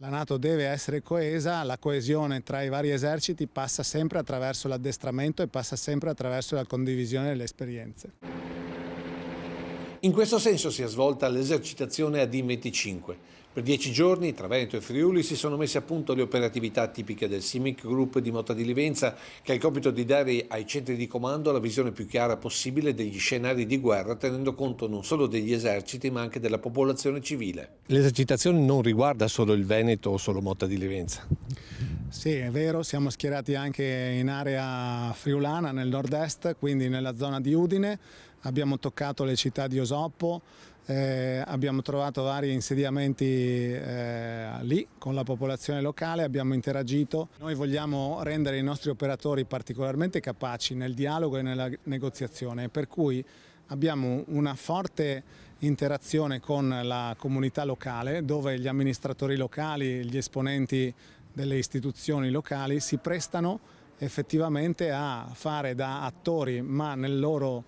La NATO deve essere coesa, la coesione tra i vari eserciti passa sempre attraverso l'addestramento e passa sempre attraverso la condivisione delle esperienze. In questo senso si è svolta l'esercitazione AD25. Per 10 giorni tra Veneto e Friuli si sono messe a punto le operatività tipiche del CIMIC Group di Motta di Livenza, che ha il compito di dare ai centri di comando la visione più chiara possibile degli scenari di guerra, tenendo conto non solo degli eserciti ma anche della popolazione civile. L'esercitazione non riguarda solo il Veneto o solo Motta di Livenza. Sì, è vero, siamo schierati anche in area friulana, nel nord-est, quindi nella zona di Udine. Abbiamo toccato le città di Osoppo, abbiamo trovato vari insediamenti lì con la popolazione locale, abbiamo interagito. Noi vogliamo rendere i nostri operatori particolarmente capaci nel dialogo e nella negoziazione, per cui abbiamo una forte interazione con la comunità locale, dove gli amministratori locali, gli esponenti delle istituzioni locali si prestano effettivamente a fare da attori, ma nel loro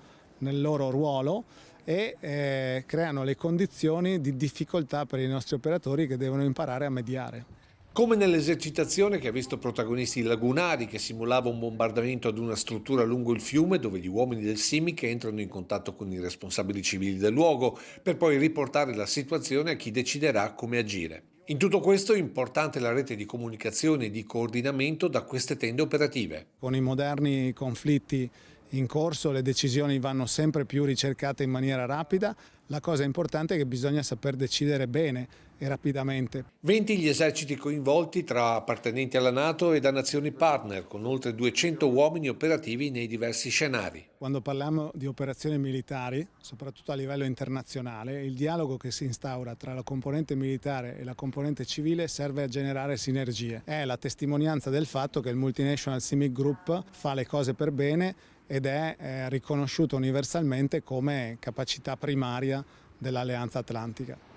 ruolo, e creano le condizioni di difficoltà per i nostri operatori che devono imparare a mediare. Come nell'esercitazione che ha visto protagonisti i lagunari, che simulava un bombardamento ad una struttura lungo il fiume dove gli uomini del CIMIC entrano in contatto con i responsabili civili del luogo per poi riportare la situazione a chi deciderà come agire. In tutto questo è importante la rete di comunicazione e di coordinamento da queste tende operative. Con i moderni conflitti in corso le decisioni vanno sempre più ricercate in maniera rapida. La cosa importante è che bisogna saper decidere bene e rapidamente. 20 gli eserciti coinvolti tra appartenenti alla NATO e da nazioni partner, con oltre 200 uomini operativi nei diversi scenari. Quando parliamo di operazioni militari, soprattutto a livello internazionale, il dialogo che si instaura tra la componente militare e la componente civile serve a generare sinergie. È la testimonianza del fatto che il Multinational CIMIC Group fa le cose per bene ed è riconosciuto universalmente come capacità primaria dell'Alleanza Atlantica.